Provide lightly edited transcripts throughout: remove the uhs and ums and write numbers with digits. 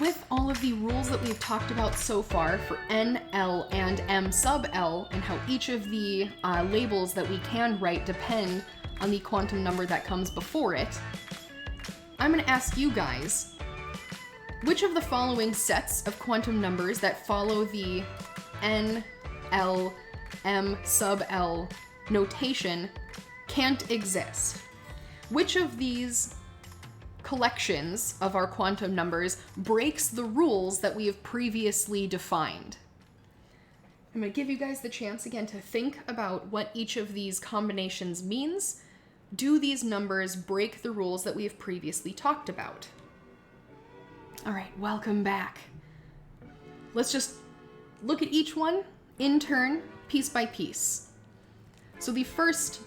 with all of the rules that we've talked about so far for N, L, and M sub L, and how each of the labels that we can write depend on the quantum number that comes before it, I'm going to ask you guys, which of the following sets of quantum numbers that follow the N, L, M sub L notation can't exist? Which of these collections of our quantum numbers breaks the rules that we have previously defined? I'm going to give you guys the chance again to think about what each of these combinations means. Do these numbers break the rules that we have previously talked about? All right, welcome back. Let's just look at each one in turn, piece by piece. So the first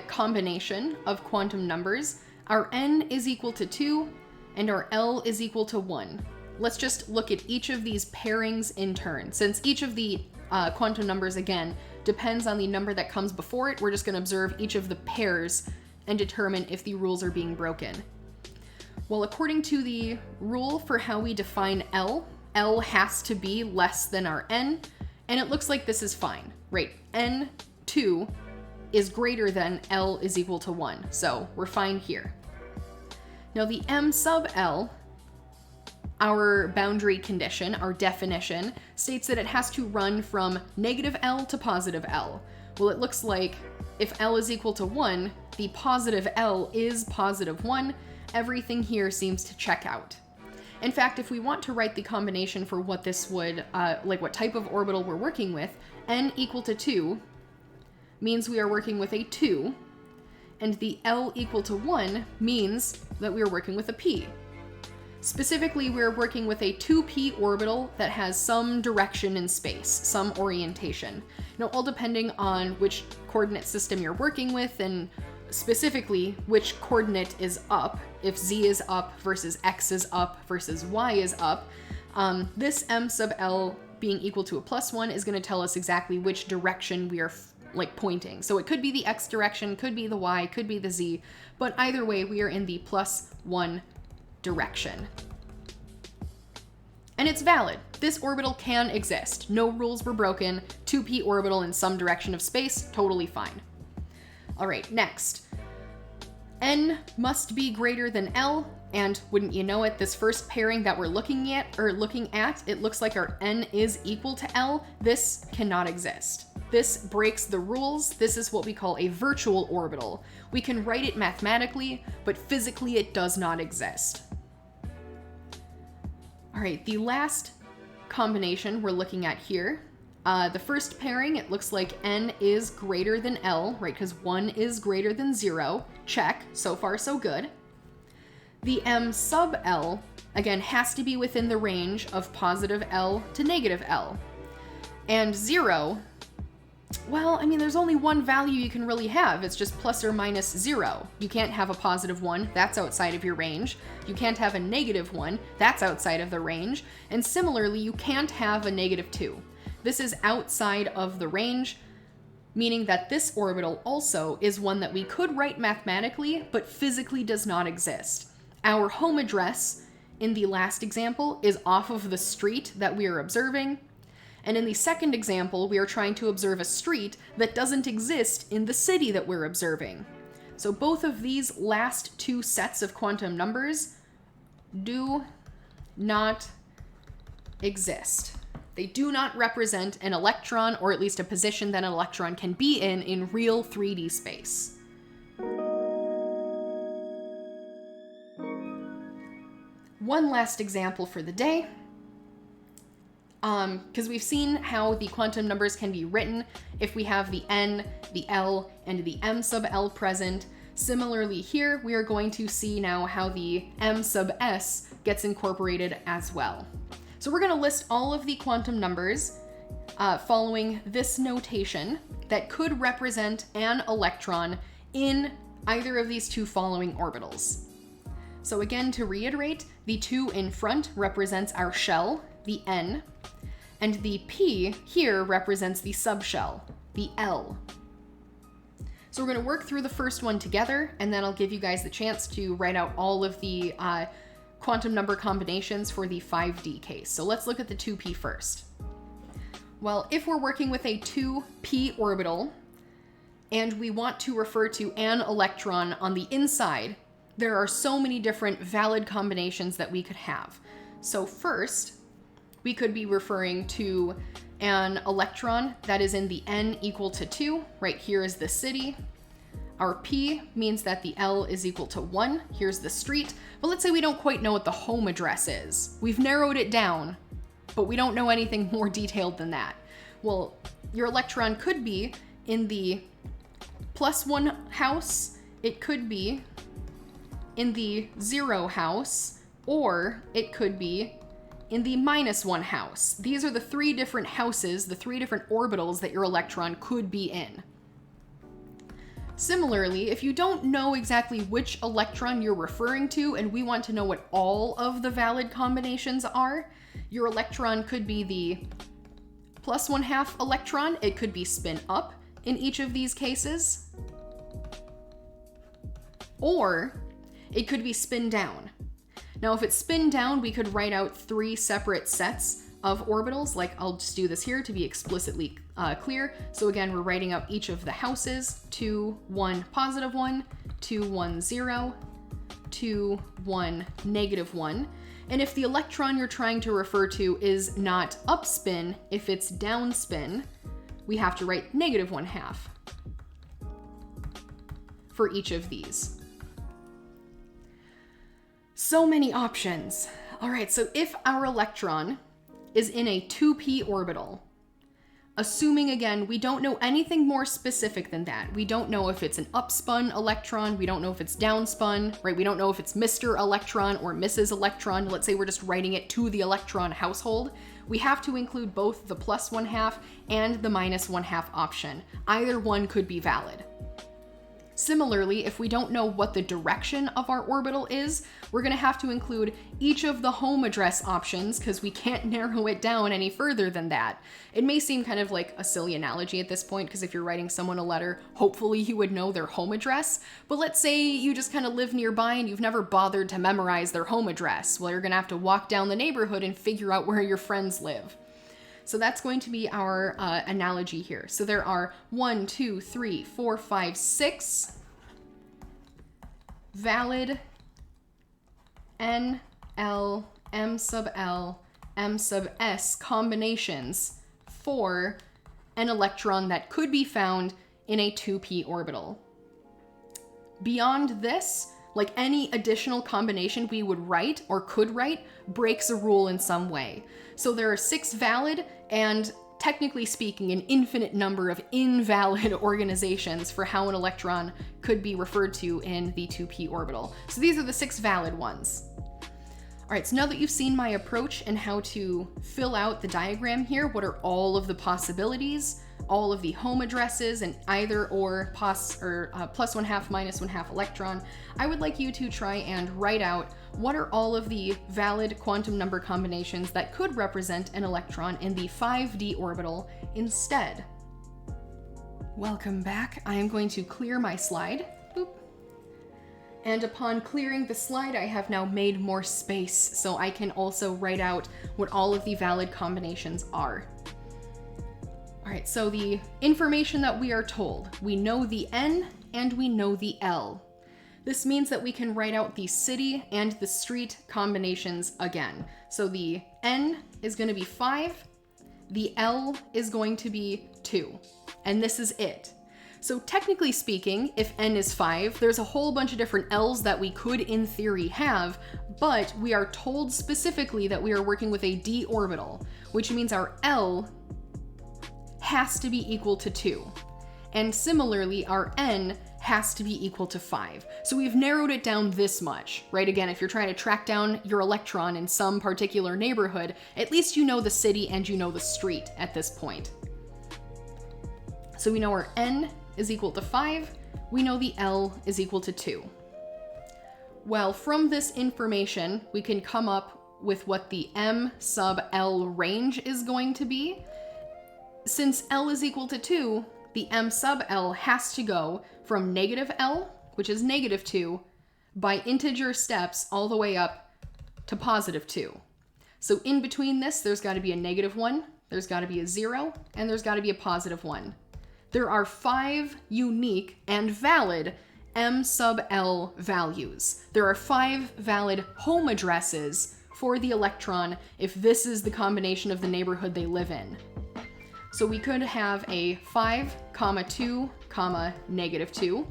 combination of quantum numbers, our N is equal to 2 and our L is equal to 1. Let's just look at each of these pairings in turn. Since each of the quantum numbers, again, depends on the number that comes before it, we're just going to observe each of the pairs and determine if the rules are being broken. Well, according to the rule for how we define L, L has to be less than our N, and it looks like this is fine, right? N2 is greater than L is equal to 1, so we're fine here. Now the M sub L, our boundary condition, our definition, states that it has to run from negative L to positive L. Well, it looks like if L is equal to 1, the positive L is positive 1. Everything here seems to check out. In fact, if we want to write the combination for what this would, like what type of orbital we're working with, N equal to 2 means we are working with a 2, and the L equal to 1 means that we are working with a P. Specifically, we're working with a 2p orbital that has some direction in space, some orientation. Now, all depending on which coordinate system you're working with, and specifically which coordinate is up, if z is up versus x is up versus y is up, this M sub L being equal to a +1 is going to tell us exactly which direction we are pointing. So it could be the x direction, could be the y, could be the z, but either way, we are in the +1 direction. And it's valid. This orbital can exist. No rules were broken. 2p orbital in some direction of space, totally fine. All right, next. N must be greater than L, and wouldn't you know it, this first pairing that we're looking at, it looks like our N is equal to L. This cannot exist. This breaks the rules. This is what we call a virtual orbital. We can write it mathematically, but physically it does not exist. All right, the last combination we're looking at here, the first pairing, it looks like N is greater than L, right? Because 1 is greater than 0. Check. So far, so good. The M sub L, again, has to be within the range of positive L to negative L. And 0, well, I mean, there's only one value you can really have. It's just plus or minus 0. You can't have a positive 1. That's outside of your range. You can't have a negative 1. That's outside of the range. And similarly, you can't have a negative 2. This is outside of the range, meaning that this orbital also is one that we could write mathematically, but physically does not exist. Our home address in the last example is off of the street that we are observing. And in the second example, we are trying to observe a street that doesn't exist in the city that we're observing. So both of these last two sets of quantum numbers do not exist. They do not represent an electron, or at least a position that an electron can be in real 3D space. One last example for the day. Because we've seen how the quantum numbers can be written if we have the N, the L, and the M sub L present. Similarly here, we are going to see now how the M sub S gets incorporated as well. So we're going to list all of the quantum numbers following this notation that could represent an electron in either of these two following orbitals. So again, to reiterate, the 2 in front represents our shell, the N, and the P here represents the subshell, the L. So we're going to work through the first one together, and then I'll give you guys the chance to write out all of the quantum number combinations for the 5D case. So let's look at the 2p first. Well, if we're working with a 2p orbital and we want to refer to an electron on the inside, there are so many different valid combinations that we could have. So first, we could be referring to an electron that is in the n equal to 2. Right here is the city. Our P means that the L is equal to 1. Here's the street. But let's say we don't quite know what the home address is. We've narrowed it down, but we don't know anything more detailed than that. Well, your electron could be in the +1 house. It could be in the 0 house, or it could be in the -1 house. These are the 3 different houses, the 3 different orbitals that your electron could be in. Similarly, if you don't know exactly which electron you're referring to and we want to know what all of the valid combinations are, your electron could be the +1/2 electron. It could be spin up in each of these cases, or it could be spin down. Now, if it's spin down, we could write out 3 separate sets of orbitals. Like, I'll just do this here to be explicitly clear. So again, we're writing out each of the houses: 2, 1, +1, 2, 1, 0, 2, 1, -1. And if the electron you're trying to refer to is not up spin, if it's down spin, we have to write -1/2 for each of these. So many options. All right, so if our electron is in a 2p orbital, assuming again, we don't know anything more specific than that. We don't know if it's an upspun electron. We don't know if it's downspun, right? We don't know if it's Mr. Electron or Mrs. Electron. Let's say we're just writing it to the electron household. We have to include both the +1/2 and the -1/2 option. Either one could be valid. Similarly, if we don't know what the direction of our orbital is, we're going to have to include each of the home address options because we can't narrow it down any further than that. It may seem kind of like a silly analogy at this point because if you're writing someone a letter, hopefully you would know their home address. But let's say you just kind of live nearby and you've never bothered to memorize their home address. Well, you're going to have to walk down the neighborhood and figure out where your friends live. So that's going to be our analogy here. So there are 1, 2, 3, 4, 5, 6 valid N, L, M sub L, M sub S combinations for an electron that could be found in a 2p orbital. Beyond this, like any additional combination we would write or could write breaks a rule in some way. So there are 6 valid and, technically speaking, an infinite number of invalid organizations for how an electron could be referred to in the 2p orbital. So these are the 6 valid ones. All right, so now that you've seen my approach and how to fill out the diagram here, what are all of the possibilities, all of the home addresses, and either or +1/2, -1/2 electron, I would like you to try and write out what are all of the valid quantum number combinations that could represent an electron in the 5D orbital instead. Welcome back. I am going to clear my slide. Boop. And upon clearing the slide, I have now made more space so I can also write out what all of the valid combinations are. All right, so the information that we are told, we know the N and we know the L. This means that we can write out the city and the street combinations again. So the N is going to be 5, the L is going to be 2, and this is it. So technically speaking, if N is 5, there's a whole bunch of different L's that we could in theory have, but we are told specifically that we are working with a d orbital, which means our L has to be equal to 2. And similarly, our N has to be equal to 5. So we've narrowed it down this much, right? Again, if you're trying to track down your electron in some particular neighborhood, at least you know the city and you know the street at this point. So we know our N is equal to 5, we know the L is equal to 2. Well, from this information, we can come up with what the M sub L range is going to be. Since L is equal to 2, the M sub L has to go from -L, which is -2, by integer steps all the way up to positive 2. So in between this, there's got to be a negative 1, there's got to be a 0, and there's got to be a positive 1. There are 5 unique and valid M sub L values. There are 5 valid home addresses for the electron if this is the combination of the neighborhood they live in. So we could have a 5, 2, negative 2.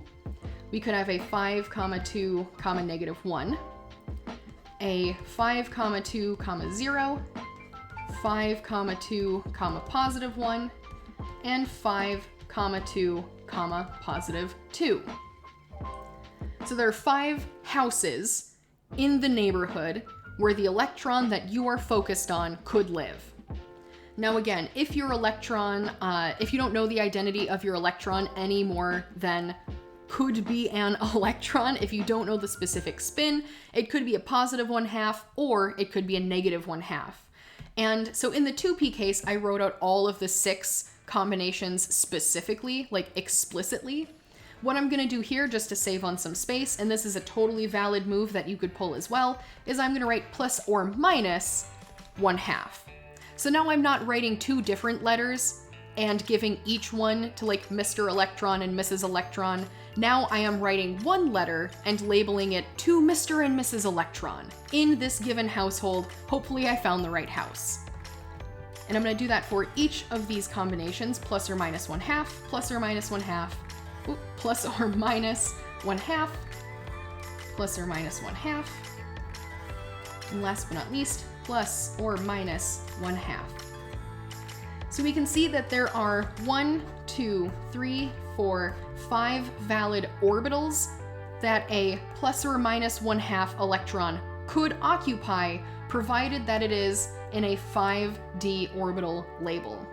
We could have a 5, 2, negative 1. A 5, 2, 0, 5, 2, positive 1, and 5, 2, positive 2. So there are 5 houses in the neighborhood where the electron that you are focused on could live. Now again, if your electron, if you don't know the identity of your electron any more than could be an electron, if you don't know the specific spin, it could be a positive 1/2 or it could be a negative 1/2. And so in the 2p case, I wrote out all of the 6 combinations specifically, like explicitly. What I'm gonna do here, just to save on some space, and this is a totally valid move that you could pull as well, is I'm gonna write plus or minus 1/2. So now I'm not writing 2 different letters and giving each one to like Mr. Electron and Mrs. Electron. Now I am writing 1 letter and labeling it to Mr. and Mrs. Electron. In this given household, hopefully I found the right house. And I'm gonna do that for each of these combinations, plus or minus 1/2, plus or minus 1/2, plus or minus 1/2, plus or minus 1/2, and last but not least, plus or minus 1/2. So we can see that there are 1, 2, 3, 4, 5 valid orbitals that a plus or minus 1/2 electron could occupy, provided that it is in a 5d orbital label.